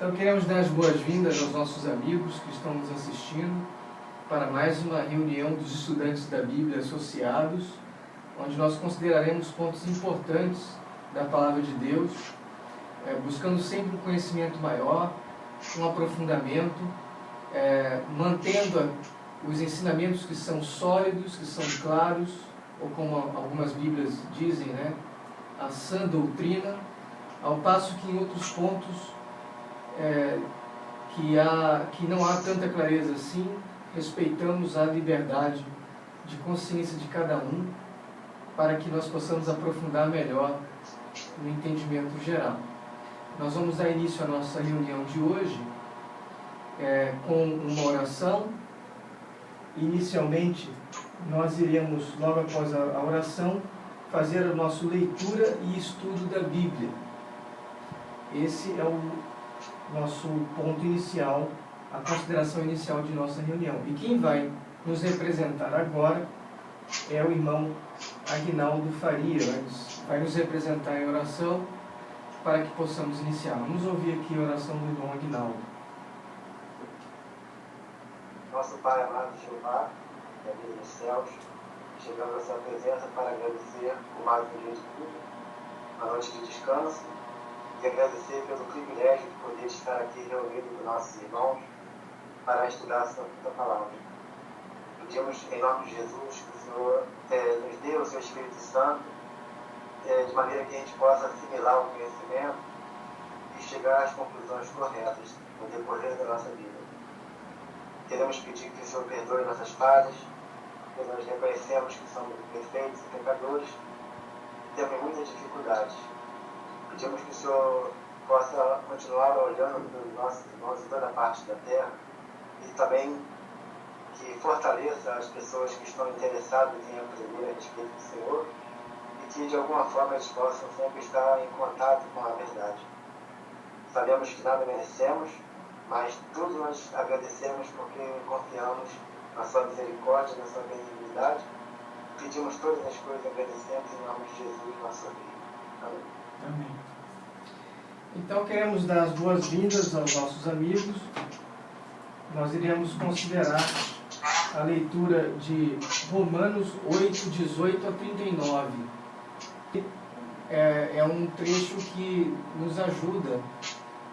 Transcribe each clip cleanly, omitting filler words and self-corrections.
Então queremos dar as boas-vindas aos nossos amigos que estão nos assistindo para mais uma reunião dos estudantes da Bíblia associados, onde nós consideraremos pontos importantes da Palavra de Deus, buscando sempre um conhecimento maior, um aprofundamento, mantendo os ensinamentos que são sólidos, que são claros, ou como algumas Bíblias dizem, a sã doutrina, ao passo que em outros pontos que não há tanta clareza assim, respeitamos a liberdade de consciência de cada um, para que nós possamos aprofundar melhor no entendimento geral. Nós vamos dar início à nossa reunião de hoje com uma oração. Inicialmente, nós iremos, logo após a oração, fazer a nossa leitura e estudo da Bíblia. Esse é o nosso ponto inicial, a consideração inicial de nossa reunião. E quem vai nos representar agora é o irmão Aguinaldo Faria, vai nos representar em oração para que possamos iniciar. Vamos ouvir aqui a oração do irmão Aguinaldo. Nosso Pai amado Jeová, da vida dos céus, chegamos à sua presença para agradecer por mais um dia de estudo, uma noite de descanso, e agradecer pelo privilégio de poder estar aqui reunido com nossos irmãos para estudar a sua palavra. Pedimos em nome de Jesus que o Senhor nos dê o seu Espírito Santo, de maneira que a gente possa assimilar o conhecimento e chegar às conclusões corretas no decorrer da nossa vida. Queremos pedir que o Senhor perdoe nossas falhas, porque nós reconhecemos que somos imperfeitos e pecadores e temos muitas dificuldades. Pedimos que o Senhor possa continuar olhando para os nossos irmãos em toda parte da terra e também que fortaleça as pessoas que estão interessadas em aprender a respeito do Senhor e que de alguma forma eles possam sempre estar em contato com a verdade. Sabemos que nada merecemos, mas tudo nós agradecemos porque confiamos na sua misericórdia, na sua benignidade. Pedimos todas as coisas agradecendo em nome de Jesus, nosso Rei. Amém. Amém. Então queremos dar as boas-vindas aos nossos amigos. Nós iremos considerar a leitura de Romanos 8, 18 a 39. É um trecho que nos ajuda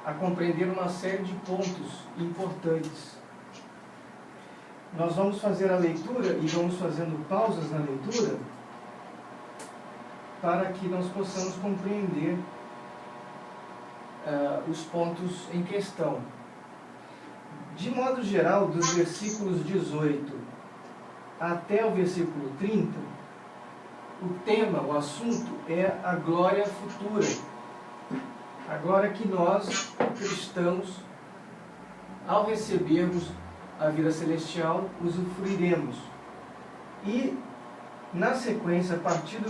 a compreender uma série de pontos importantes. Nós vamos fazer a leitura e vamos fazendo pausas na leitura para que nós possamos compreender os pontos em questão. De modo geral, dos versículos 18 até o versículo 30, o tema, o assunto é a glória futura. A glória que nós, cristãos, ao recebermos a vida celestial, usufruiremos. E, na sequência, a partir do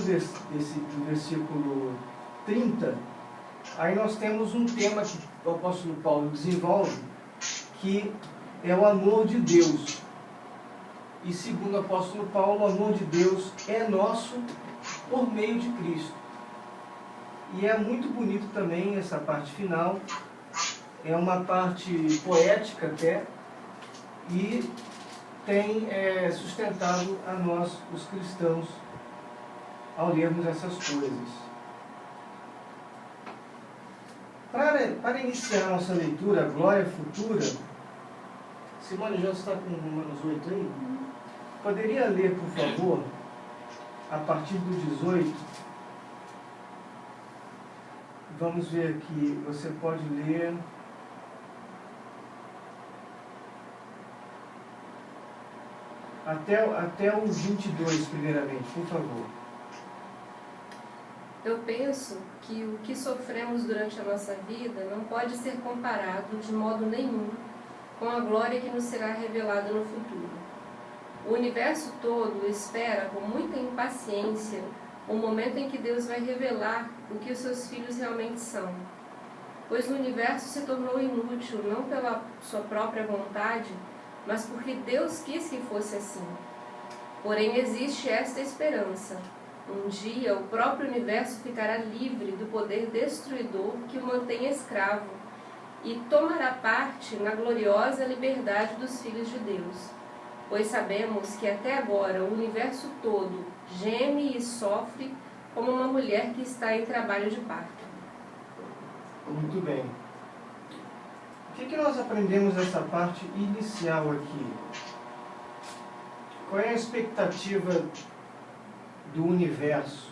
versículo 30, aí nós temos um tema que o apóstolo Paulo desenvolve, que é o amor de Deus. E segundo o apóstolo Paulo, o amor de Deus é nosso por meio de Cristo. E é muito bonito também essa parte final, é uma parte poética até, e tem sustentado a nós, os cristãos, ao lermos essas coisas. Para iniciar nossa leitura, a glória futura, Simone, já está com Romanos 8 aí? Poderia ler, por favor, a partir do 18? Vamos ver aqui, você pode ler até o 22, primeiramente, por favor. Eu penso que o que sofremos durante a nossa vida não pode ser comparado de modo nenhum com a glória que nos será revelada no futuro. O universo todo espera com muita impaciência o momento em que Deus vai revelar o que os seus filhos realmente são. Pois o universo se tornou inútil não pela sua própria vontade, mas porque Deus quis que fosse assim. Porém, existe esta esperança. Um dia, o próprio universo ficará livre do poder destruidor que o mantém escravo, e tomará parte na gloriosa liberdade dos filhos de Deus. Pois sabemos que até agora o universo todo geme e sofre como uma mulher que está em trabalho de parto. Muito bem. O que nós aprendemos nessa parte inicial aqui? Qual é a expectativa do universo?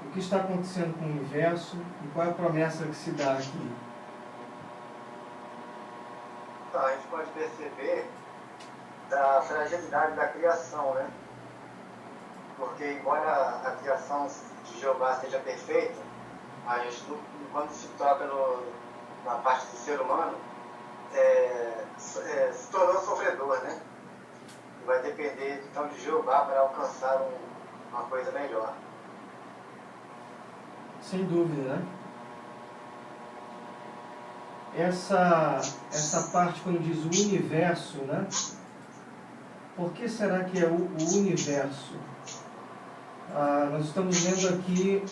O que está acontecendo com o universo e qual é a promessa que se dá aqui? Então, a gente pode perceber da fragilidade da criação, né? Porque, embora a criação de Jeová seja perfeita, a gente, quando se toca na parte do ser humano, se tornou sofredor, né? E vai depender, então, de Jeová para alcançar uma coisa melhor. Sem dúvida, né? Essa parte, quando diz o universo, né? Por que será que é o universo? Nós estamos lendo aqui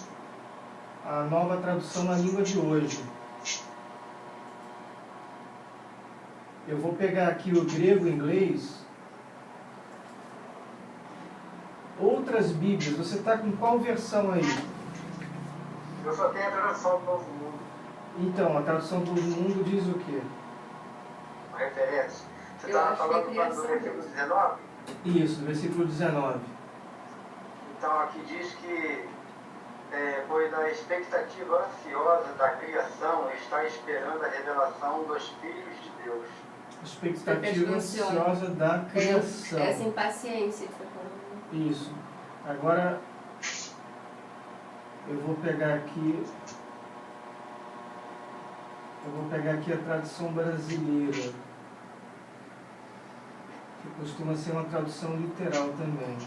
a nova tradução na língua de hoje. Eu vou pegar aqui o grego e o inglês. Outras Bíblias, você está com qual versão aí? Eu só tenho a tradução do Novo Mundo. Então, a tradução do Novo Mundo diz o quê? A referência. Você estava falando do versículo 19? Isso, do versículo 19. Então, aqui diz que, pois a expectativa ansiosa da criação está esperando a revelação dos filhos de Deus. Expectativa ansiosa da criação. Essa impaciência que você falou. Isso. Agora, eu vou pegar aqui a tradução brasileira, que costuma ser uma tradução literal também.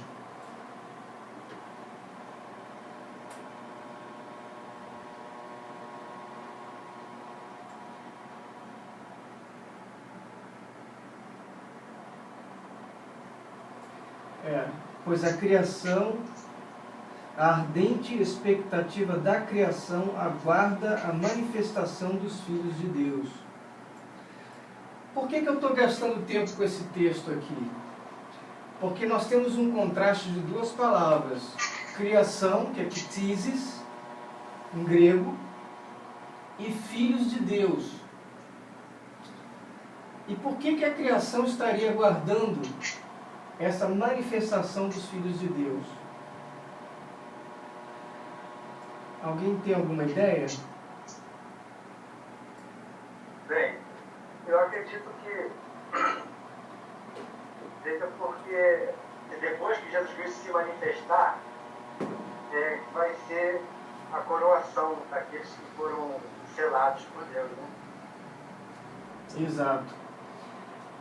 Pois a criação, a ardente expectativa da criação aguarda a manifestação dos filhos de Deus. Por que eu estou gastando tempo com esse texto aqui? Porque nós temos um contraste de duas palavras. Criação, que é ktisis, em grego, e filhos de Deus. E por que a criação estaria aguardando essa manifestação dos filhos de Deus? Alguém tem alguma ideia? Bem, eu acredito que seja porque depois que Jesus Cristo se manifestar, vai ser a coroação daqueles que foram selados por Deus, né? Exato.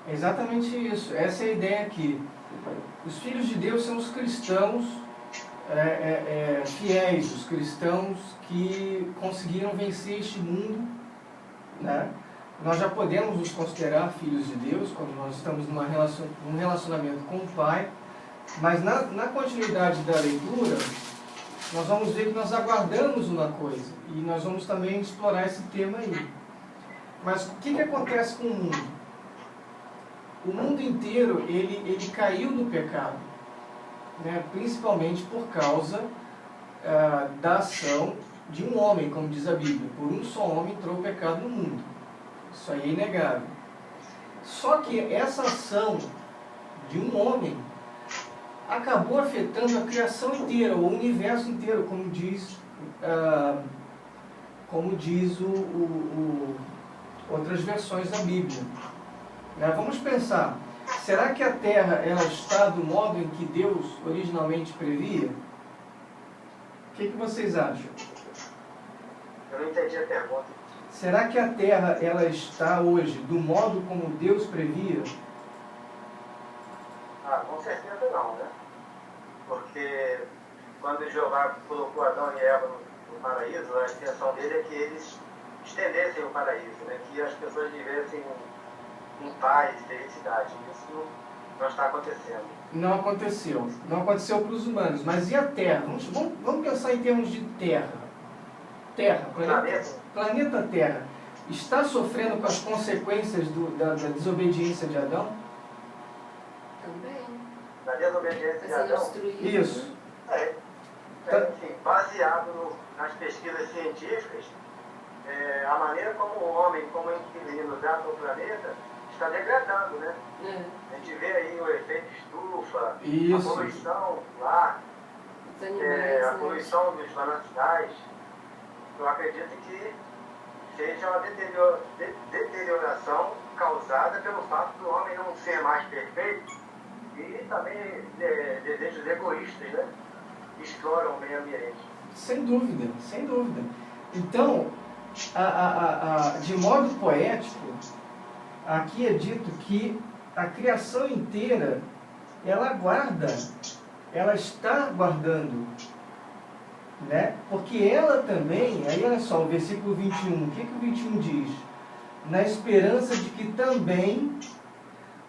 É exatamente isso. Essa é a ideia aqui. Os filhos de Deus são os cristãos fiéis, os cristãos que conseguiram vencer este mundo, né? Nós já podemos nos considerar filhos de Deus quando nós estamos num relacionamento com o Pai, mas na continuidade da leitura, nós vamos ver que nós aguardamos uma coisa, e nós vamos também explorar esse tema aí. Mas o que acontece com o mundo? O mundo inteiro, ele caiu no pecado, né? Principalmente por causa da ação de um homem, como diz a Bíblia. Por um só homem entrou o pecado no mundo. Isso aí é inegável. Só que essa ação de um homem acabou afetando a criação inteira, o universo inteiro, como diz outras versões da Bíblia. Vamos pensar, será que a Terra ela está do modo em que Deus originalmente previa? O que vocês acham? Eu não entendi a pergunta. Será que a Terra ela está hoje do modo como Deus previa? Com certeza não, né? Porque quando Jeová colocou Adão e Eva no paraíso, a intenção dele é que eles estendessem o paraíso, né? Que as pessoas vivessem em paz e felicidade. Isso não está acontecendo. Não aconteceu. Não aconteceu para os humanos. Mas e a Terra? Vamos pensar em termos de Terra. Terra, planeta Terra, está sofrendo com as consequências da desobediência de Adão? Também. Da desobediência de Adão? Isso. Enfim, baseado nas pesquisas científicas, a maneira como o homem, como inquilino trata o planeta, está degradando, né? A gente vê aí o efeito estufa, a poluição do ar, a poluição dos mananciais. Eu acredito que seja uma deterioração causada pelo fato do homem não ser mais perfeito e também desejos egoístas, né? Exploram o meio ambiente. Sem dúvida, sem dúvida. Então, de modo poético, aqui é dito que a criação inteira, ela está guardando, né? Porque ela também, aí olha só, o versículo 21, o que o 21 diz? Na esperança de que também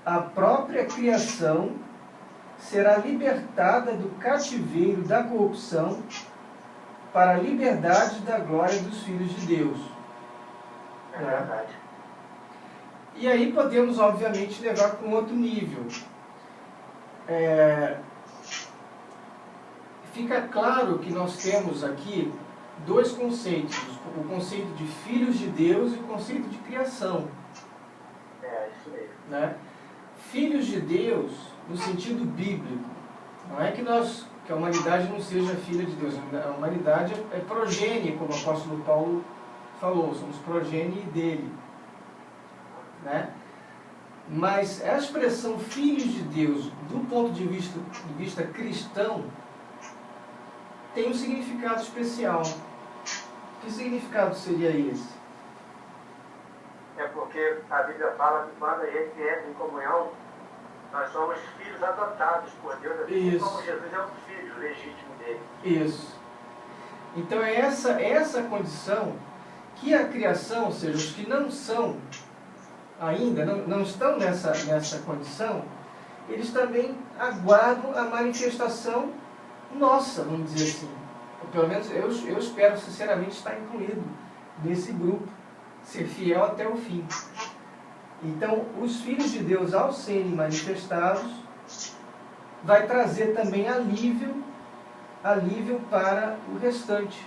a própria criação será libertada do cativeiro da corrupção para a liberdade da glória dos filhos de Deus. É verdade. E aí podemos, obviamente, levar para um outro nível. Fica claro que nós temos aqui dois conceitos, o conceito de filhos de Deus e o conceito de criação. Isso mesmo. Né? Filhos de Deus, no sentido bíblico, não é que a humanidade não seja filha de Deus, a humanidade é progênie, como o apóstolo Paulo falou, somos progênie dele. Né? Mas a expressão filhos de Deus, do ponto de vista cristão, tem um significado especial. Que significado seria esse? É porque a Bíblia fala que quando a gente entra em comunhão, nós somos filhos adotados por Deus, assim como Jesus é um filho legítimo dele. Isso. Então é essa condição que a criação, ou seja, os que não são ainda, não estão nessa condição, eles também aguardam a manifestação nossa, vamos dizer assim. Ou pelo menos eu espero sinceramente estar incluído nesse grupo, ser fiel até o fim. Então, os filhos de Deus, ao serem manifestados, vai trazer também alívio para o restante,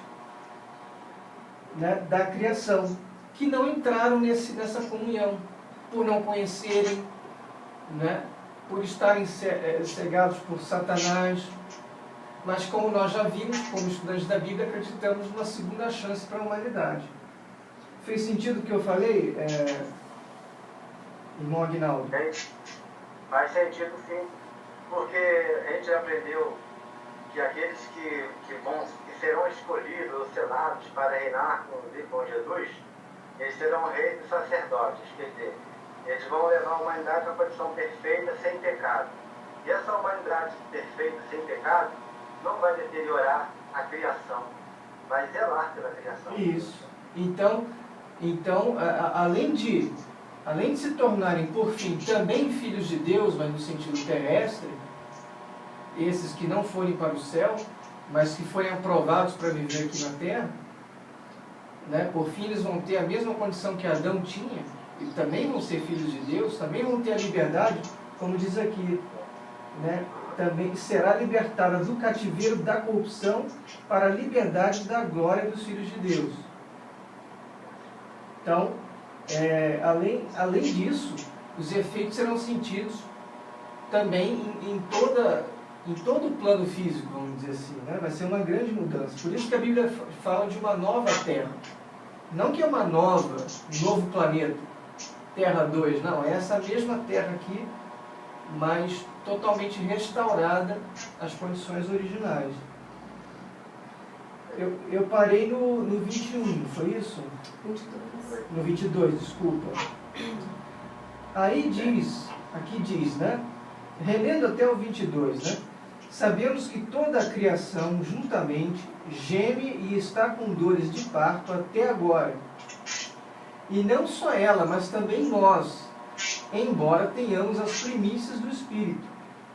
né, da criação, que não entraram nessa comunhão, por não conhecerem, né, por estarem cegados por Satanás. Mas como nós já vimos, como estudantes da Bíblia, acreditamos numa segunda chance para a humanidade. Fez sentido o que eu falei, irmão Aguinaldo? Faz sentido, sim. Porque a gente aprendeu que aqueles que serão escolhidos ou selados para reinar com Jesus, eles serão reis e sacerdotes. Quer dizer, eles vão levar a humanidade a uma condição perfeita, sem pecado. E essa humanidade perfeita, sem pecado, não vai deteriorar a criação, vai zelar pela criação. Isso. Então além de se tornarem, por fim, também filhos de Deus, mas no sentido terrestre, esses que não forem para o céu, mas que forem aprovados para viver aqui na terra, né, por fim eles vão ter a mesma condição que Adão tinha, e também vão ser filhos de Deus, também vão ter a liberdade, como diz aqui, né, também será libertada do cativeiro da corrupção para a liberdade da glória dos filhos de Deus. Então, além disso, os efeitos serão sentidos também em todo o plano físico, vamos dizer assim, né? Vai ser uma grande mudança. Por isso que a Bíblia fala de uma nova terra. Não que é um novo planeta, Terra 2, não. É essa mesma terra aqui, mas totalmente restaurada às condições originais. Eu parei no 21, não foi isso? 22. No 22, desculpa. Aí aqui diz, né? Relendo até o 22, né? Sabemos que toda a criação juntamente geme e está com dores de parto até agora. E não só ela, mas também nós, embora tenhamos as primícias do Espírito,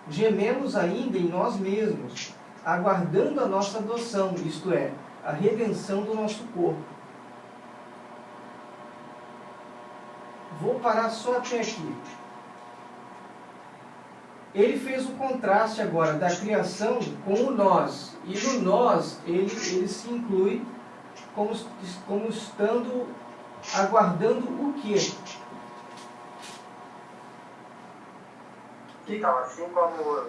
gememos ainda em nós mesmos, aguardando a nossa adoção, isto é, a redenção do nosso corpo. Vou parar só até aqui. Ele fez o contraste agora da criação com o nós. E no nós, ele se inclui como estando, aguardando o quê? Então, assim como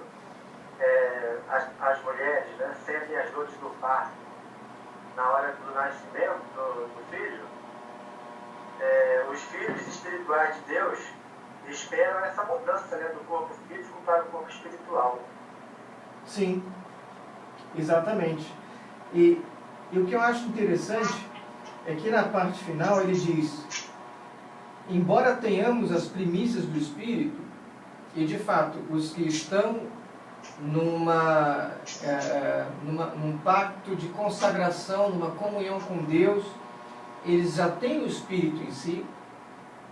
as mulheres, né, sentem as dores do parto na hora do nascimento do filho, os filhos espirituais de Deus esperam essa mudança, né, do corpo físico para o corpo espiritual. Sim, exatamente. E o que eu acho interessante é que na parte final ele diz: embora tenhamos as primícias do Espírito, e de fato os que estão num pacto de consagração, numa comunhão com Deus, eles já têm o Espírito em si,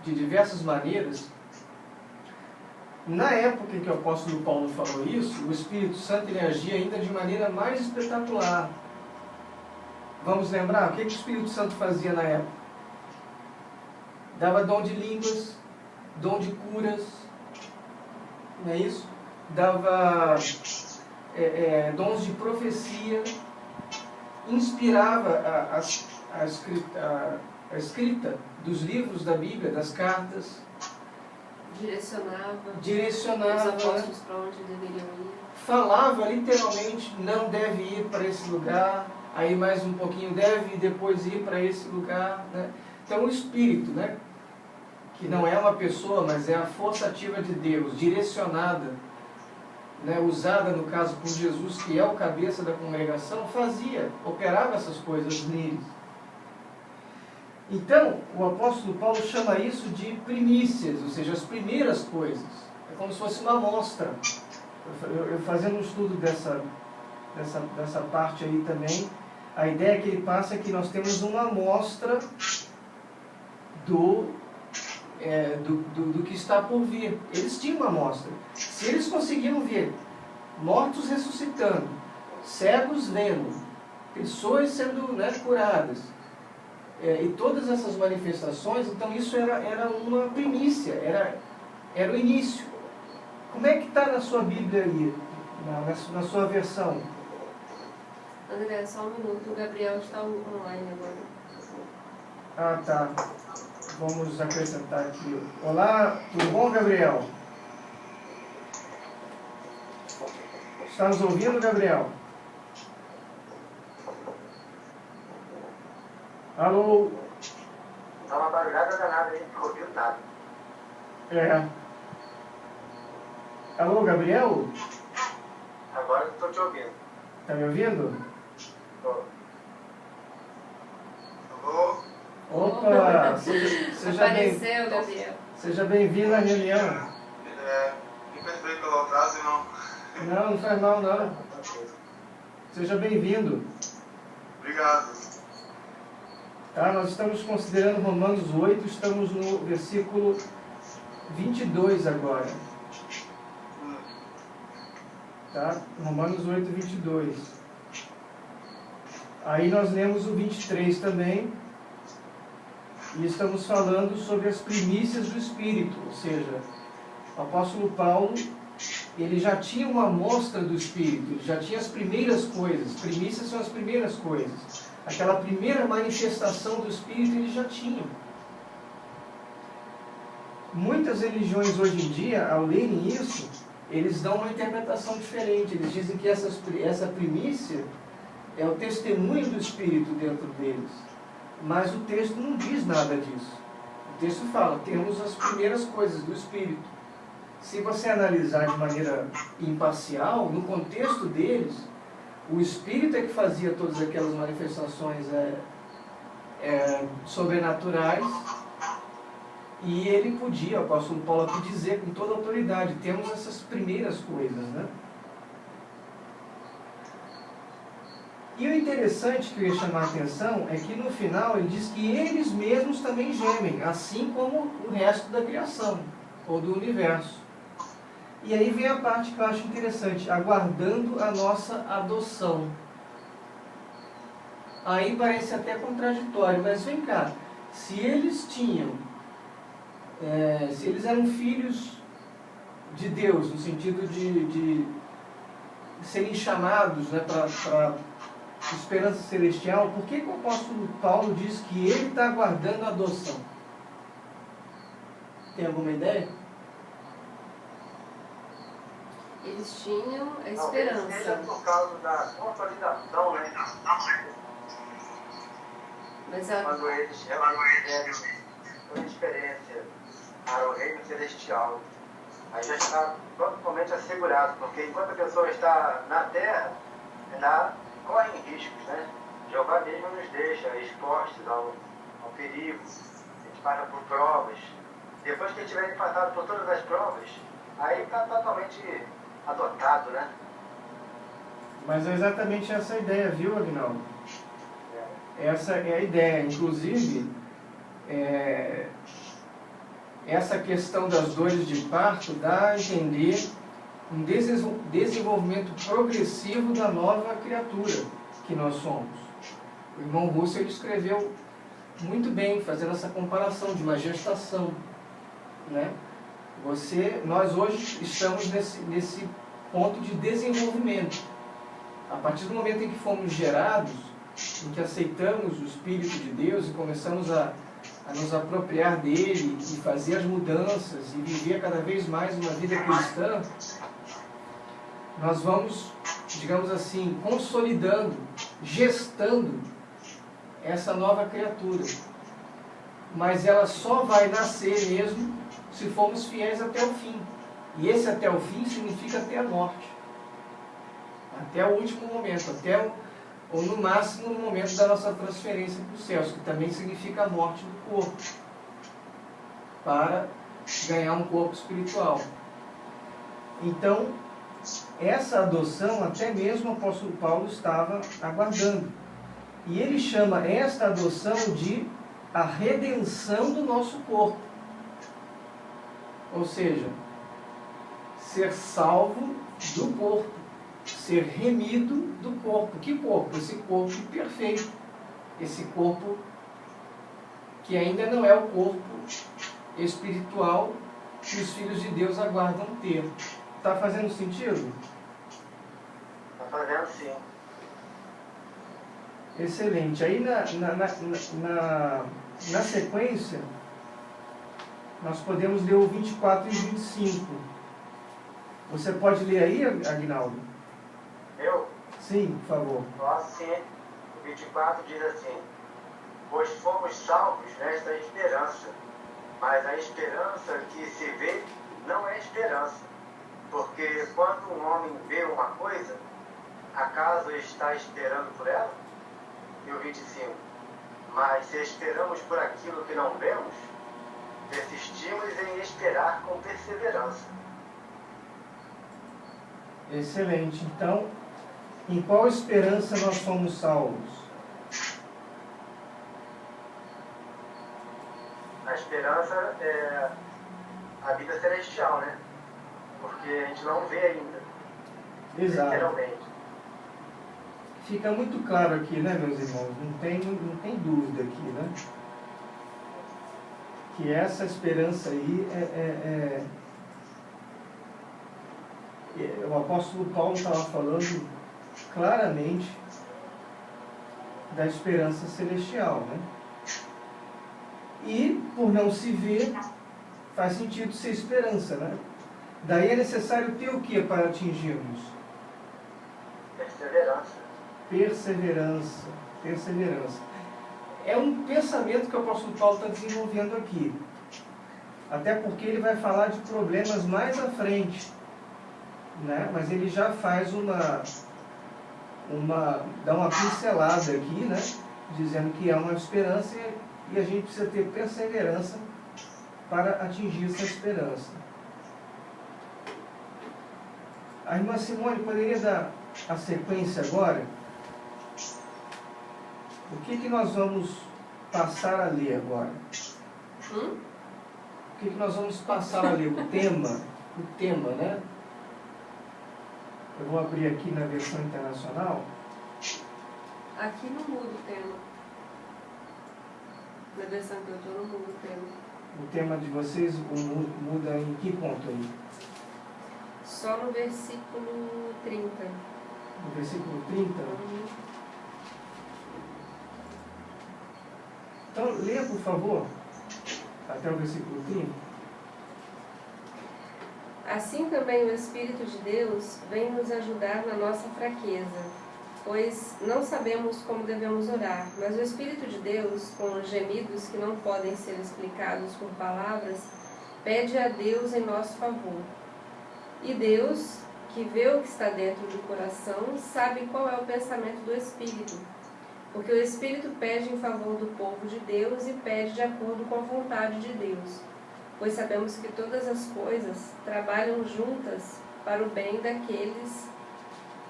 de diversas maneiras. Na época em que o apóstolo Paulo falou isso, o Espírito Santo ele agia ainda de maneira mais espetacular. Vamos lembrar o que o Espírito Santo fazia na época? Dava dom de línguas, dom de curas, não é isso? Dava dons de profecia, inspirava a escrita dos livros da Bíblia, das cartas, direcionava os apóstolos para onde deveriam ir. Falava literalmente: não deve ir para esse lugar, aí mais um pouquinho deve depois ir para esse lugar, né? Então o Espírito, né, que não é uma pessoa, mas é a força ativa de Deus, direcionada, né, usada no caso por Jesus, que é o cabeça da congregação, operava essas coisas neles. Então, o apóstolo Paulo chama isso de primícias, ou seja, as primeiras coisas. É como se fosse uma amostra. Eu fazendo um estudo dessa parte aí também, a ideia que ele passa é que nós temos uma amostra do que está por vir. Eles tinham uma amostra. Se eles conseguiram ver mortos ressuscitando, cegos vendo, pessoas sendo, né, curadas, e todas essas manifestações, então isso era uma primícia, era o início. Como é que está na sua Bíblia aí, na sua versão? André, só um minuto, o Gabriel está online agora. Ah, tá. Vamos acrescentar aqui. Olá, tudo bom, Gabriel? Está nos ouvindo, Gabriel? Alô? Está uma barulhada danada aí, não ouviu nada. Alô, Gabriel? Agora eu estou te ouvindo. Está me ouvindo? Estou. Alô? Opa! Seja Gabriel. Seja bem-vindo à reunião. Me perdoe pelo atraso, irmão. Não faz mal, não. Seja bem-vindo. Obrigado. Tá, nós estamos considerando Romanos 8, estamos no versículo 22 agora. Tá? Romanos 8, 22. Aí nós lemos o 23 também. E estamos falando sobre as primícias do Espírito. Ou seja, o apóstolo Paulo, ele já tinha uma amostra do Espírito. Ele já tinha as primeiras coisas. Primícias são as primeiras coisas. Aquela primeira manifestação do Espírito ele já tinha. Muitas religiões hoje em dia, ao lerem isso, eles dão uma interpretação diferente. Eles dizem que essa primícia é o testemunho do Espírito dentro deles. Mas o texto não diz nada disso. O texto fala: temos as primeiras coisas do Espírito. Se você analisar de maneira imparcial, no contexto deles, o Espírito é que fazia todas aquelas manifestações sobrenaturais, e ele podia, o apóstolo Paulo aqui, dizer com toda autoridade: temos essas primeiras coisas, né? E o interessante que eu ia chamar a atenção é que no final ele diz que eles mesmos também gemem, assim como o resto da criação, ou do universo. E aí vem a parte que eu acho interessante: aguardando a nossa adoção. aí parece até contraditório, mas vem cá, se eles tinham, se eles eram filhos de Deus, no sentido de serem chamados, né, para esperança celestial, por que o apóstolo Paulo diz que ele está aguardando a adoção? Tem alguma ideia? Eles tinham a Talvez seja esperança. por causa da consolidação, né? Mas Quando eles realmente tiveram uma experiência para o reino celestial, aí já está totalmente assegurado, porque enquanto a pessoa está na terra, ela corre riscos, né? Jeová mesmo nos deixa expostos ao perigo, a gente passa por provas. Depois que tiverem passado por todas as provas, aí está totalmente adotado, né? Mas é exatamente essa a ideia, viu, Aguinaldo? Essa é a ideia. Inclusive, essa questão das dores de parto dá a entender um desenvolvimento progressivo da nova criatura que nós somos. O irmão Russell ele escreveu muito bem, fazendo essa comparação de uma gestação, né? Nós hoje estamos nesse ponto de desenvolvimento. A partir do momento em que fomos gerados, em que aceitamos o Espírito de Deus e começamos a nos apropriar dele e fazer as mudanças e viver cada vez mais uma vida cristã, nós vamos, digamos assim, consolidando, gestando essa nova criatura. Mas ela só vai nascer mesmo se formos fiéis até o fim. E esse até o fim significa até a morte. Até o último momento, ou no máximo no momento da nossa transferência para os céus, que também significa a morte do corpo, para ganhar um corpo espiritual. Então, essa adoção, até mesmo o apóstolo Paulo estava aguardando. E ele chama esta adoção de a redenção do nosso corpo. Ou seja, ser salvo do corpo, ser remido do corpo. Que corpo? Esse corpo perfeito. Esse corpo que ainda não é o corpo espiritual que os filhos de Deus aguardam ter. Está fazendo sentido? Está fazendo sim. Excelente. Aí na sequência, nós podemos ler o 24 e 25. Você pode ler aí, Aguinaldo? Eu? Sim, por favor. Posso sim. O 24 diz assim: pois fomos salvos nesta esperança, mas a esperança que se vê não é esperança. Porque quando um homem vê uma coisa, acaso está esperando por ela? E o 25: mas se esperamos por aquilo que não vemos, persistimos em esperar com perseverança. Excelente. Então, em qual esperança nós somos salvos? A esperança é a vida celestial, né? Porque a gente não vê ainda. Exato. Literalmente. Fica muito claro aqui, né, meus irmãos? Não tem dúvida aqui, né? Que essa esperança aí o apóstolo Paulo estava falando claramente da esperança celestial, né? E, por não se ver, faz sentido ser esperança, né? Daí é necessário ter o que para atingirmos? Perseverança. Perseverança. Perseverança. É um pensamento que o apóstolo Paulo está desenvolvendo aqui. Até porque ele vai falar de problemas mais à frente, né? Mas ele já faz dá uma pincelada aqui, né? Dizendo que há uma esperança e a gente precisa ter perseverança para atingir essa esperança. A irmã Simone poderia dar a sequência agora? O que nós vamos passar a ler agora? O que nós vamos passar a ler? O tema, né? Eu vou abrir aqui na versão internacional. Aqui não muda o tema. Na versão que eu estou, não muda o tema. O tema de vocês muda em que ponto aí? Só no versículo 30. No versículo 30? Então, leia, por favor, até o versículo 30. Assim também o Espírito de Deus vem nos ajudar na nossa fraqueza, pois não sabemos como devemos orar, mas o Espírito de Deus, com gemidos que não podem ser explicados por palavras, pede a Deus em nosso favor. E Deus, que vê o que está dentro do coração, sabe qual é o pensamento do Espírito, porque o Espírito pede em favor do povo de Deus e pede de acordo com a vontade de Deus, pois sabemos que todas as coisas trabalham juntas para o bem daqueles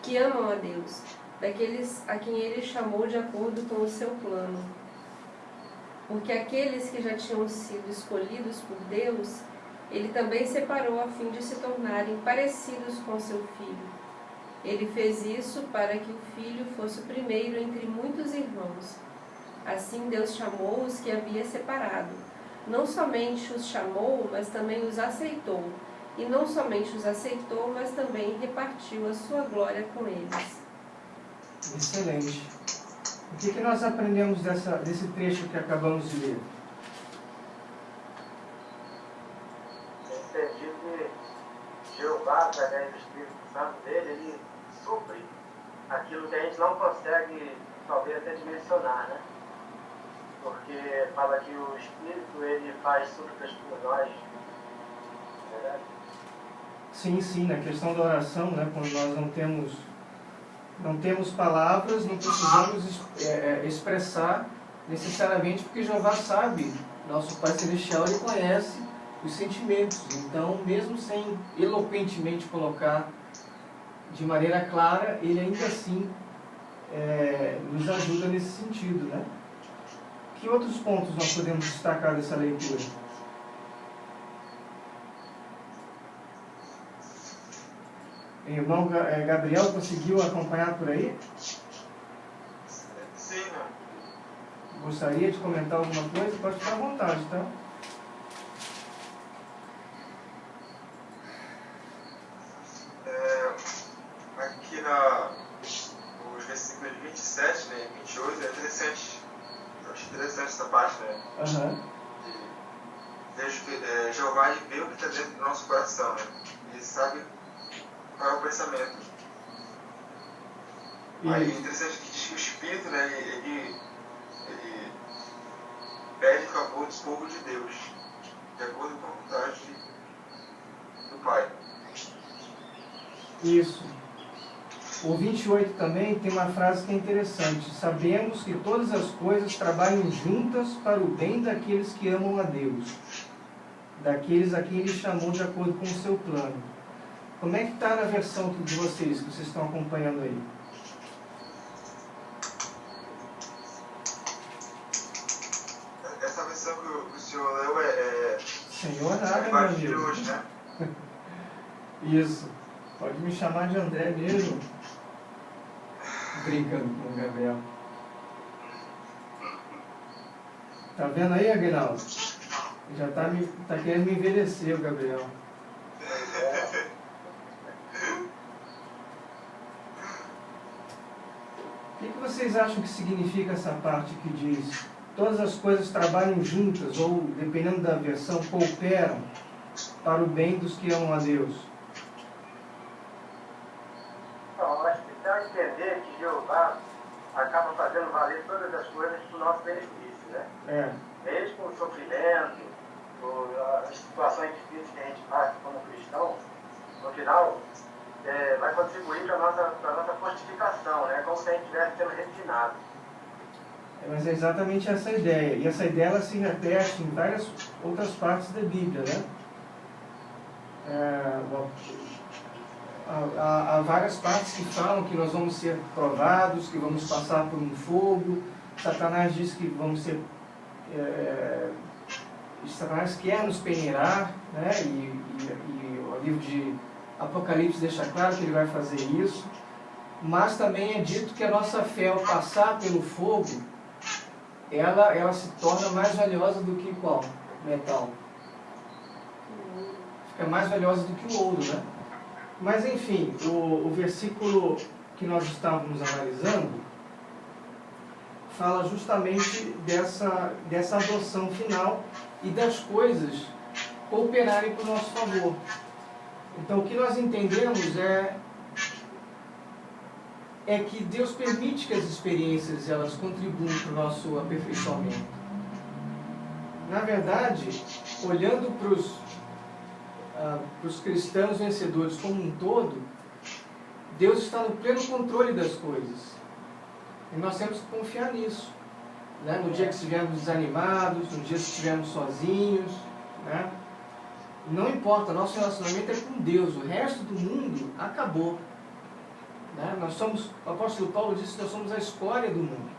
que amam a Deus, daqueles a quem Ele chamou de acordo com o seu plano. Porque aqueles que já tinham sido escolhidos por Deus, Ele também separou a fim de se tornarem parecidos com seu Filho. Ele fez isso para que o Filho fosse o primeiro entre muitos irmãos. Assim Deus chamou os que havia separado. Não somente os chamou, mas também os aceitou. E não somente os aceitou, mas também repartiu a sua glória com eles. Excelente. O que nós aprendemos desse trecho que acabamos de ler? Entendi que Jeová, através do Espírito Santo dele, ele supre aquilo que a gente não consegue, talvez, até dimensionar, né? Porque fala que o Espírito, ele faz súplicas por nós, verdade? Sim, na questão da oração, né, quando nós não temos palavras, não precisamos expressar necessariamente, porque Jeová sabe, nosso Pai Celestial, Ele conhece os sentimentos. Então, mesmo sem eloquentemente colocar de maneira clara, Ele ainda assim nos ajuda nesse sentido, né? Que outros pontos nós podemos destacar dessa leitura? O irmão Gabriel conseguiu acompanhar por aí? Sim, né? Gostaria de comentar alguma coisa? Pode ficar à vontade, tá? Aqui nos versículos 27, né, 28, é interessante. Eu acho interessante essa parte, né? Jeová vê o que está dentro do nosso coração, né? Ele sabe qual é o pensamento. Aí é interessante que diz que o Espírito, né, ele pede favor do povo de Deus, de acordo com a vontade do Pai. Isso. O 28 também tem uma frase que é interessante. Sabemos que todas as coisas trabalham juntas para o bem daqueles que amam a Deus, daqueles a quem Ele chamou de acordo com o seu plano. Como é que está na versão de vocês, que vocês estão acompanhando aí? Essa versão que o senhor leu é Senhor nada, meu amigo. de hoje, né? Isso. Pode me chamar de André mesmo. Brincando com o Gabriel. Tá vendo aí, Aguinaldo? Já tá querendo me envelhecer, o Gabriel. O que vocês acham que significa essa parte que diz: todas as coisas trabalham juntas, ou, dependendo da versão, cooperam para o bem dos que amam a Deus? Então, acho que dá a entender que Jeová acaba fazendo valer todas as coisas para o nosso benefício, né? Mesmo o sofrimento, as situações difíceis que a gente passa como cristão, no final, vai contribuir para a nossa fortificação, né? Como se a gente estivesse sendo refinado. Mas é exatamente essa ideia. E essa ideia ela se repete em várias outras partes da Bíblia, né? Há várias partes que falam que nós vamos ser provados, que vamos passar por um fogo. Satanás diz que vamos ser... Satanás quer nos peneirar, né? E o livro de Apocalipse deixa claro que ele vai fazer isso. mas também é dito que a nossa fé, ao passar pelo fogo, ela se torna mais valiosa do que qual? Metal. Fica mais valiosa do que o ouro, né? Mas enfim, o versículo que nós estávamos analisando fala justamente dessa adoção final e das coisas cooperarem para o nosso favor. Então, o que nós entendemos é que Deus permite que as experiências elas contribuam para o nosso aperfeiçoamento. Na verdade, olhando para os cristãos vencedores como um todo, Deus está no pleno controle das coisas. E nós temos que confiar nisso. Né? No dia que estivermos desanimados, no dia que estivermos sozinhos, né? Não importa, nosso relacionamento é com Deus, o resto do mundo acabou. Né? O apóstolo Paulo disse que nós somos a escória do mundo.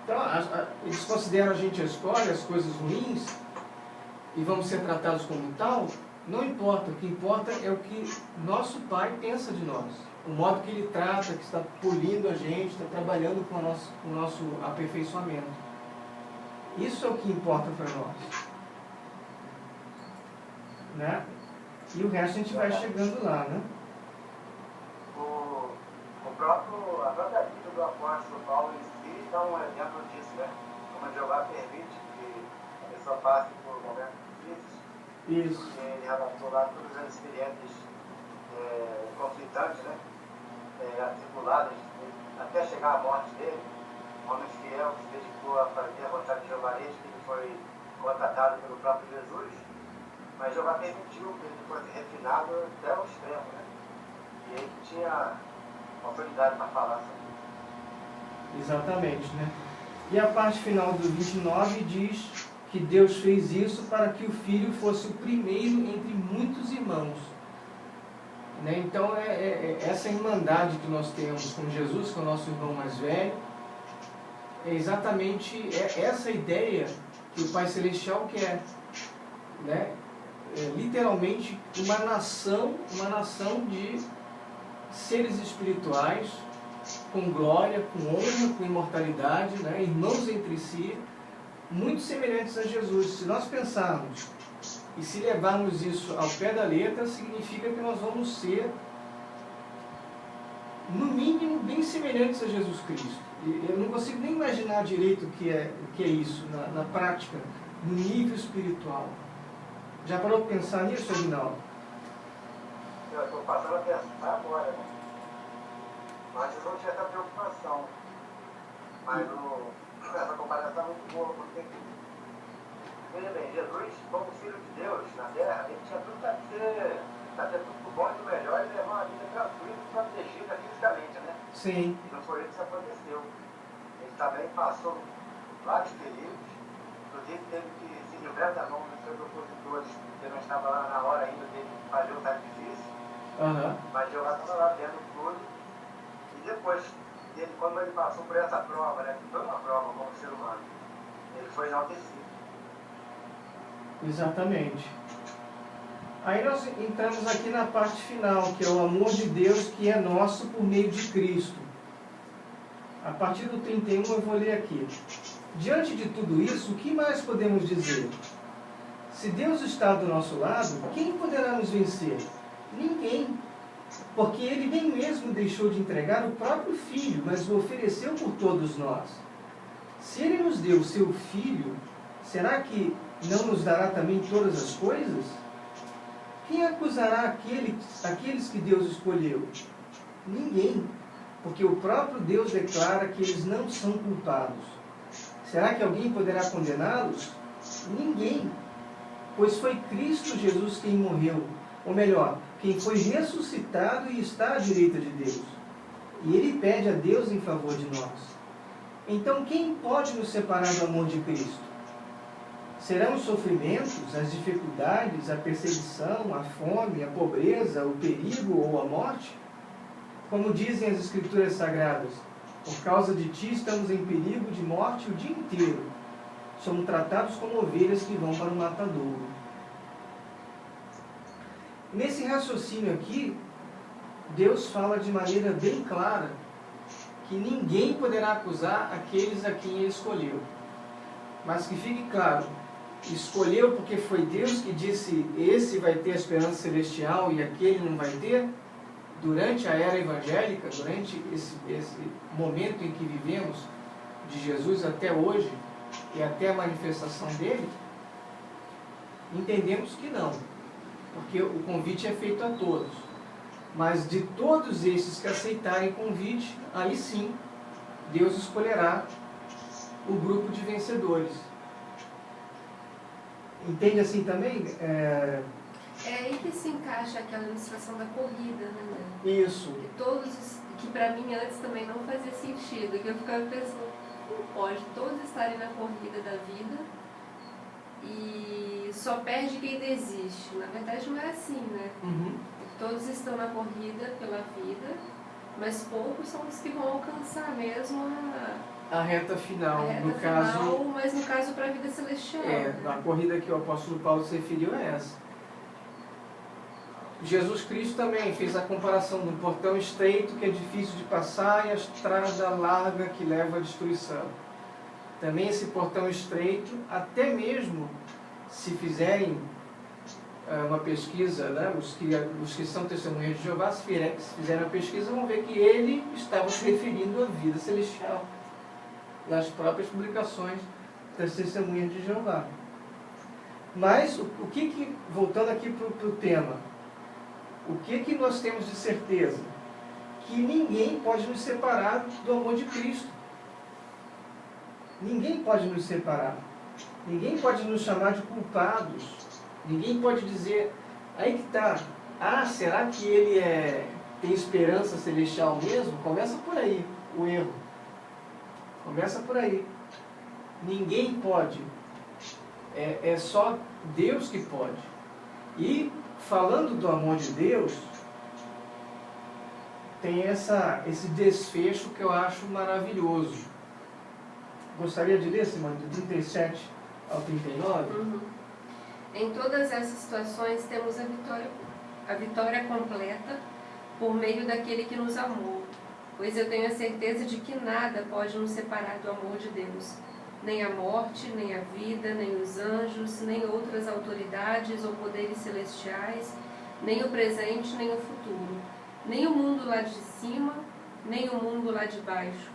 Então, eles consideram a gente a escória, as coisas ruins, e vamos ser tratados como tal. Não importa, o que importa é o que nosso Pai pensa de nós. O modo que Ele trata, que está polindo a gente, está trabalhando com o nosso aperfeiçoamento. Isso é o que importa para nós. Né? E o resto a gente vai chegando lá, né? A própria vida do apóstolo Paulo em si dá um exemplo disso, né? Como Jeová permite que a pessoa passe por momentos difíceis. Isso. Ele relatou lá todas as experiências conflitantes, né? Atribuladas, até chegar à morte dele. Um homem fiel que se dedicou a fazer a vontade de Jeová, que ele foi contratado pelo próprio Jesus. Mas Jeová permitiu que ele fosse refinado até o extremo, né? E ele tinha autoridade para falar sobre isso. Exatamente, né? E a parte final do 29 diz que Deus fez isso para que o Filho fosse o primeiro entre muitos irmãos. Né? Então, essa irmandade que nós temos com Jesus, que é o nosso irmão mais velho, é exatamente essa ideia que o Pai Celestial quer. Né? Literalmente uma nação de seres espirituais com glória, com honra, com imortalidade, né? Irmãos entre si, muito semelhantes a Jesus. Se nós pensarmos e se levarmos isso ao pé da letra, significa que nós vamos ser, no mínimo, bem semelhantes a Jesus Cristo. Eu não consigo nem imaginar direito o que é isso na prática, no nível espiritual. Já parou para pensar nisso, Aguinaldo? Eu estou passando a pensar agora, né? Mas eu não tinha essa preocupação. Mas essa comparação é muito boa, porque, veja bem, Jesus, como filho de Deus na terra, ele tinha tudo para ter tudo do bom e do melhor e levar uma vida tranquila e protegida fisicamente, né? Sim. E não foi isso que aconteceu. Ele também passou vários perigos, inclusive teve que se livrar da mão dos seus opositores, porque não estava lá na hora ainda dele fazer o sacrifício. Uhum. Mas Jeová estava lá vendo tudo. E depois, quando ele passou por essa prova, né, que foi uma prova como ser humano, ele foi enaltecido. Exatamente. Aí nós entramos aqui na parte final, que é o amor de Deus que é nosso por meio de Cristo. A partir do 31 eu vou ler aqui. Diante de tudo isso, o que mais podemos dizer? Se Deus está do nosso lado, quem poderá nos vencer? Ninguém. Porque Ele nem mesmo deixou de entregar o próprio Filho, mas o ofereceu por todos nós. Se Ele nos deu o seu Filho, será que não nos dará também todas as coisas? Quem acusará aqueles que Deus escolheu? Ninguém, porque o próprio Deus declara que eles não são culpados. Será que alguém poderá condená-los? Ninguém, pois foi Cristo Jesus quem morreu, ou melhor, quem foi ressuscitado e está à direita de Deus. E Ele pede a Deus em favor de nós. Então quem pode nos separar do amor de Cristo? Serão os sofrimentos, as dificuldades, a perseguição, a fome, a pobreza, o perigo ou a morte? Como dizem as Escrituras Sagradas, por causa de ti estamos em perigo de morte o dia inteiro. Somos tratados como ovelhas que vão para o matadouro. Nesse raciocínio aqui, Deus fala de maneira bem clara que ninguém poderá acusar aqueles a quem Ele escolheu. Mas que fique claro, escolheu porque foi Deus que disse, esse vai ter a esperança celestial e aquele não vai ter? Durante a era evangélica, durante esse momento em que vivemos, de Jesus até hoje, e até a manifestação dele, entendemos que não, porque o convite é feito a todos. Mas de todos esses que aceitarem o convite, aí sim, Deus escolherá o grupo de vencedores. Entende assim também? É aí que se encaixa aquela ilustração da corrida, né? Isso. Que para mim antes também não fazia sentido, que eu ficava pensando, não pode todos estarem na corrida da vida e só perde quem desiste. Na verdade não é assim, né? Uhum. Todos estão na corrida pela vida, mas poucos são os que vão alcançar mesmo a reta final, mas no caso para a vida celestial. A corrida que o apóstolo Paulo se referiu é essa. Jesus Cristo também fez a comparação do portão estreito que é difícil de passar e a estrada larga que leva à destruição. Também esse portão estreito, até mesmo se fizerem uma pesquisa, né, os que são testemunhas de Jeová, se fizerem uma pesquisa, vão ver que ele estava se referindo à vida celestial, nas próprias publicações das testemunhas de Jeová. Mas, voltando aqui para o tema, o que nós temos de certeza? Que ninguém pode nos separar do amor de Cristo. Ninguém pode nos separar. Ninguém pode nos chamar de culpados. Ninguém pode dizer, aí que está, será que ele tem esperança celestial mesmo? Começa por aí o erro. Começa por aí. Ninguém pode. É só Deus que pode. E, falando do amor de Deus, tem esse desfecho que eu acho maravilhoso. Gostaria de ler, Simone, do 37 ao 39? Uhum. Em todas essas situações temos a vitória completa por meio daquele que nos amou, pois eu tenho a certeza de que nada pode nos separar do amor de Deus, nem a morte, nem a vida, nem os anjos, nem outras autoridades ou poderes celestiais, nem o presente, nem o futuro, nem o mundo lá de cima, nem o mundo lá de baixo.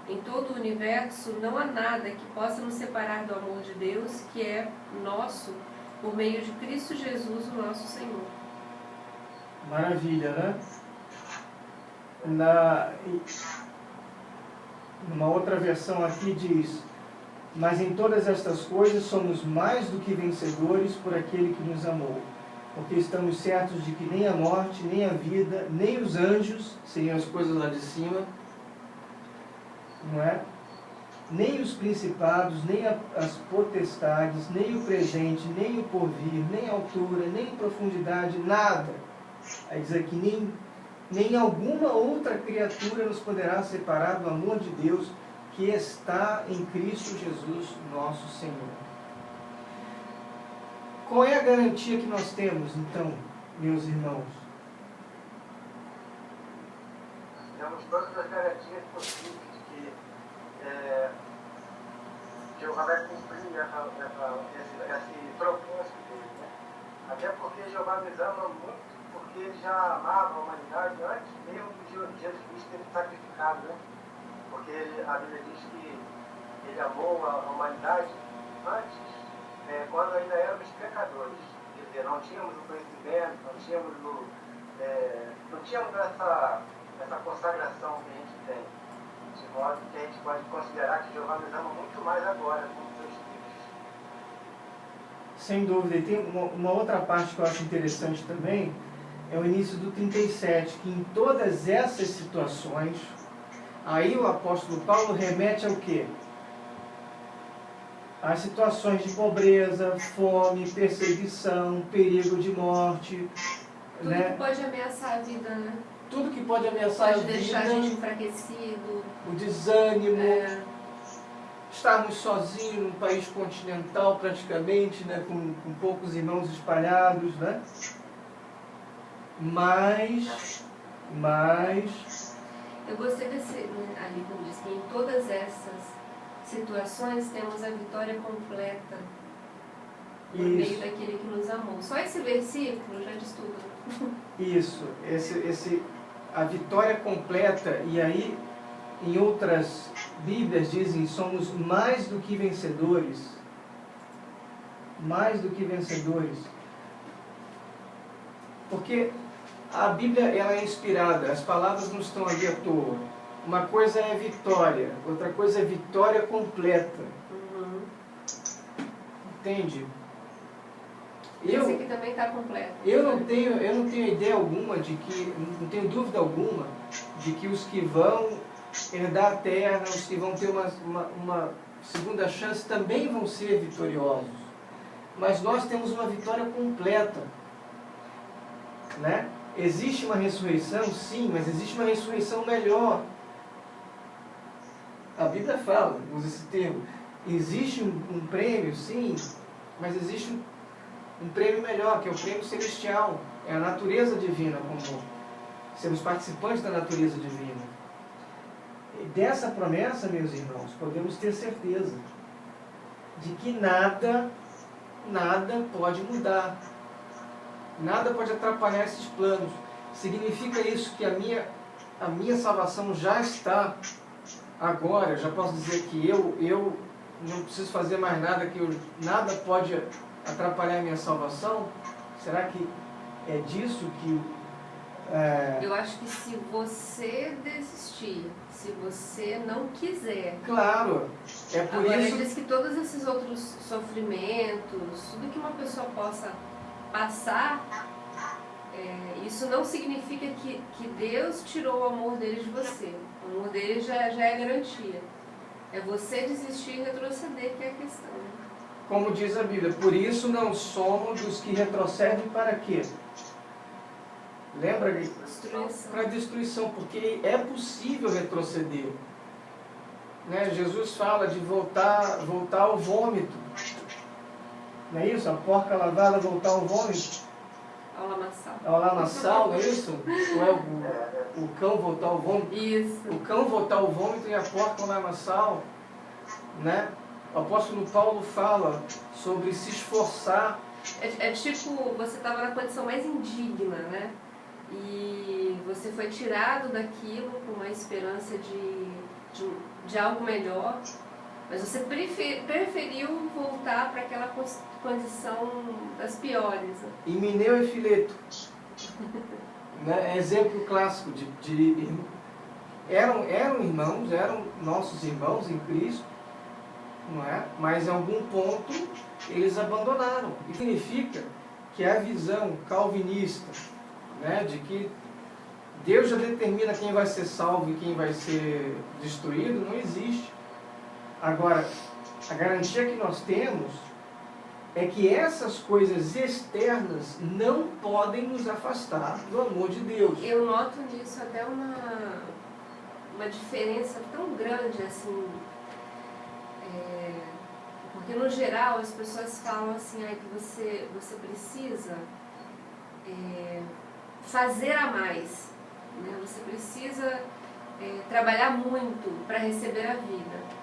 Em todo o universo não há nada que possa nos separar do amor de Deus, que é nosso, por meio de Cristo Jesus, o nosso Senhor. Maravilha, né? Numa outra versão aqui diz, mas em todas estas coisas somos mais do que vencedores por aquele que nos amou, porque estamos certos de que nem a morte, nem a vida, nem os anjos, seriam as coisas lá de cima, não é? Nem os principados, nem as potestades, nem o presente, nem o porvir, nem a altura, nem profundidade, nada. Aí diz aqui, nem alguma outra criatura nos poderá separar do amor de Deus que está em Cristo Jesus, nosso Senhor. Qual é a garantia que nós temos, então, meus irmãos? Temos todas as garantias possíveis que Jeová vai cumprir esse propósito dele, né? Até porque Jeová nos ama muito, porque ele já amava a humanidade antes mesmo de Jesus Cristo ter sacrificado, né? Porque a Bíblia diz que ele amou a humanidade antes, quando ainda éramos pecadores. Quer dizer, não tínhamos o conhecimento, não tínhamos essa consagração que a gente tem. De modo que a gente pode considerar que Jeová nos ama muito mais agora, como seus filhos. Sem dúvida. E tem uma outra parte que eu acho interessante também, é o início do 37, que em todas essas situações, aí o apóstolo Paulo remete ao quê? As situações de pobreza, fome, perseguição, perigo de morte. Tudo, né? Que pode ameaçar a vida, né? Tudo que pode ameaçar a vida. Pode deixar a gente enfraquecido. O desânimo. Estarmos sozinhos num país continental praticamente, né? com poucos irmãos espalhados, né? Mas Mas Eu gostei desse, né, ali quando diz que em todas essas situações temos a vitória completa por meio daquele que nos amou. Só esse versículo já diz tudo. isso, a vitória completa, e aí em outras Bíblias dizem somos mais do que vencedores. Mais do que vencedores. Porque a Bíblia ela é inspirada, as palavras não estão ali à toa. Uma coisa é vitória, outra coisa é vitória completa. Uhum. Entende? Esse aqui também está completo. Eu não tenho ideia alguma de que, não tenho dúvida alguma de que os que vão herdar a terra, os que vão ter uma segunda chance também vão ser vitoriosos. Mas nós temos uma vitória completa, né? Existe uma ressurreição, sim, mas existe uma ressurreição melhor. A Bíblia fala, usa esse termo. Existe um prêmio, sim, mas existe um prêmio melhor, que é o prêmio celestial. É a natureza divina, como sermos participantes da natureza divina. E dessa promessa, meus irmãos, podemos ter certeza de que nada pode mudar. Nada pode atrapalhar esses planos. Significa isso que a minha salvação já está agora. Eu já posso dizer que eu não preciso fazer mais nada, nada pode atrapalhar a minha salvação? Será que é disso que... Eu acho que se você desistir, se você não quiser... Claro, é por Agora, isso... ele diz que todos esses outros sofrimentos, tudo que uma pessoa possa passar, isso não significa que Deus tirou o amor dele de você. O amor dele já é garantia. É você desistir e retroceder que é a questão. Como diz a Bíblia, por isso não somos os que retrocedem para quê? Lembra? Destruição. Para destruição, porque é possível retroceder. Né? Jesus fala de voltar ao vômito. Não é isso? A porca lavada voltar ao vômito. Ao lamaçal. Ao lamaçal, não é isso? Ou é o cão voltar ao vômito? Isso. O cão voltar ao vômito e a porca ao lamaçal. Né? O apóstolo Paulo fala sobre se esforçar. É tipo, você estava na condição mais indigna, né? E você foi tirado daquilo com uma esperança de algo melhor, mas você preferiu voltar para aquela condição das piores. Né? Himeneu e Fileto. Né? Exemplo clássico eram irmãos, eram nossos irmãos em Cristo, não é? Mas em algum ponto eles abandonaram. E significa que a visão calvinista, né, de que Deus já determina quem vai ser salvo e quem vai ser destruído, não existe. Agora, a garantia que nós temos é que essas coisas externas não podem nos afastar do amor de Deus. Eu noto nisso até uma diferença tão grande, assim, porque no geral as pessoas falam assim, que você precisa fazer a mais, né? Você precisa trabalhar muito para receber a vida.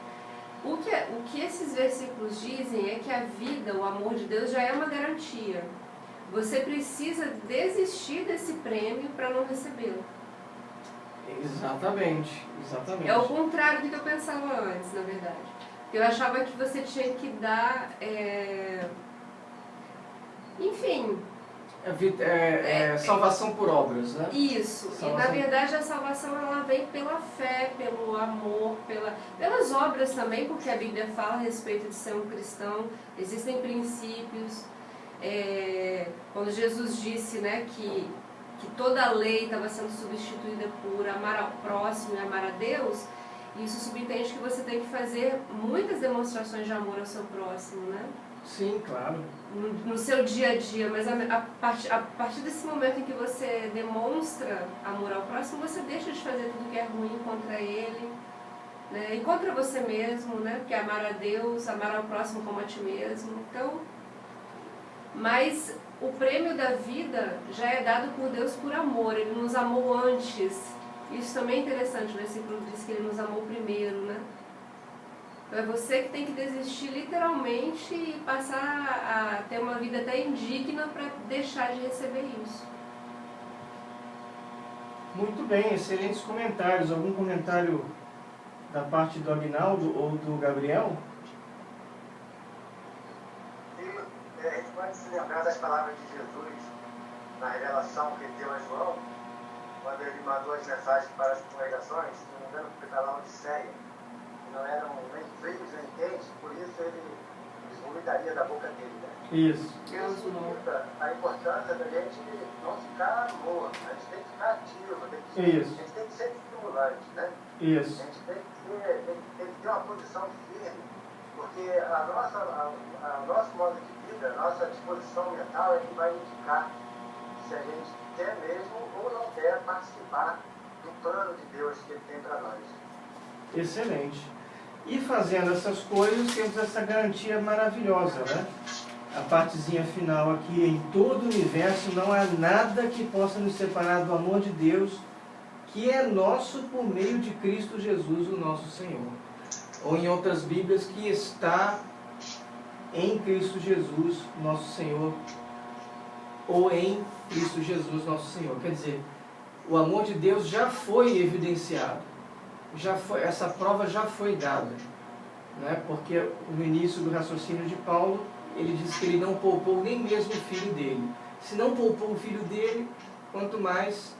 O que esses versículos dizem é que a vida, o amor de Deus já é uma garantia. Você precisa desistir desse prêmio para não recebê-lo. Exatamente, exatamente. É o contrário do que eu pensava antes, na verdade. Eu achava que você tinha que dar, enfim... salvação por obras, né? Isso. Salvação. E na verdade a salvação ela vem pela fé, pelo amor, pelas obras também, porque a Bíblia fala a respeito de ser um cristão. Existem princípios. Quando Jesus disse, né, que toda a lei estava sendo substituída por amar ao próximo e amar a Deus, isso subentende que você tem que fazer muitas demonstrações de amor ao seu próximo, né? Sim, claro. No seu dia a dia, mas a partir desse momento em que você demonstra amor ao próximo, você deixa de fazer tudo que é ruim contra ele, né? E contra você mesmo, né? Porque amar a Deus, amar ao próximo como a ti mesmo. Então, mas o prêmio da vida já é dado por Deus por amor, Ele nos amou antes. Isso também é interessante, o versículo diz que Ele nos amou primeiro, né? Então é você que tem que desistir literalmente e passar a ter uma vida até indigna para deixar de receber isso. Muito bem, excelentes comentários. Algum comentário da parte do Agnaldo ou do Gabriel? A gente pode se lembrar das palavras de Jesus na revelação que ele deu a João, quando ele mandou as mensagens para as congregações, se não me engano, foi para Laodiceia, que não eram nem frios nem quentes, por isso ele vomidaria da boca dele. Né? Isso. Isso indica a importância da gente não ficar morto, a gente tem que ficar ativo, a gente tem que ser estimulante, né? Isso. A gente tem que ter uma posição firme, porque o nosso modo de vida, a nossa disposição mental é que vai indicar se a gente quer mesmo ou não quer participar do plano de Deus que Ele tem para nós. Excelente. E fazendo essas coisas, temos essa garantia maravilhosa, né? A partezinha final aqui: em todo o universo não há nada que possa nos separar do amor de Deus, que é nosso por meio de Cristo Jesus, o nosso Senhor. Ou em outras Bíblias, que está em Cristo Jesus, nosso Senhor, ou em Cristo Jesus, nosso Senhor. Quer dizer, o amor de Deus já foi evidenciado, essa prova já foi dada, né? Porque no início do raciocínio de Paulo, ele diz que ele não poupou nem mesmo o filho dele. Se não poupou o filho dele, quanto mais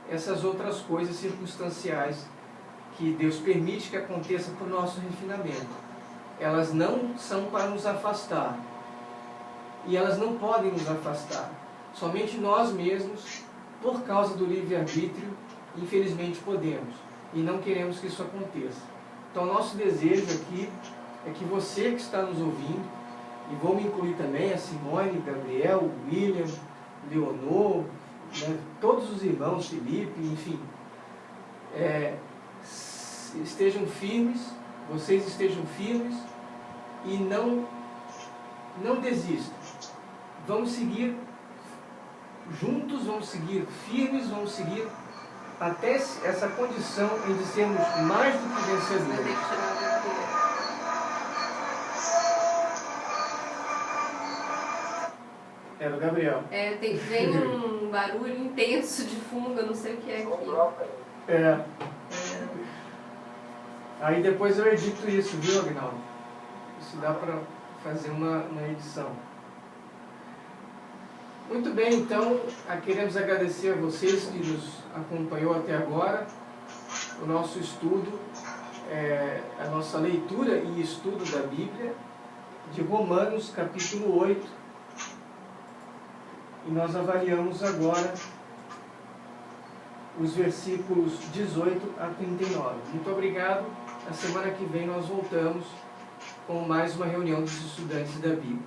essas outras coisas circunstanciais que Deus permite que aconteça para o nosso refinamento. Elas não são para nos afastar. E elas não podem nos afastar. Somente nós mesmos, por causa do livre-arbítrio, infelizmente podemos. E não queremos que isso aconteça. Então, nosso desejo aqui é que você que está nos ouvindo, e vou me incluir também a Simone, o Gabriel, o William, o Leonor, né, todos os irmãos, Felipe, enfim, estejam firmes, vocês estejam firmes e não desistam. Vamos seguir juntos, vamos seguir firmes, vamos seguir até essa condição de sermos mais do que vencedores. É do Gabriel. Vem um barulho intenso de fundo, eu não sei o que é aqui. Aí depois eu edito isso, viu, Agnaldo? Isso dá para fazer uma edição. Muito bem, então, queremos agradecer a vocês que nos acompanhou até agora. O nosso estudo, a nossa leitura e estudo da Bíblia, de Romanos, capítulo 8. E nós avaliamos agora os versículos 18 a 39. Muito obrigado. Na semana que vem nós voltamos com mais uma reunião dos estudantes da Bíblia.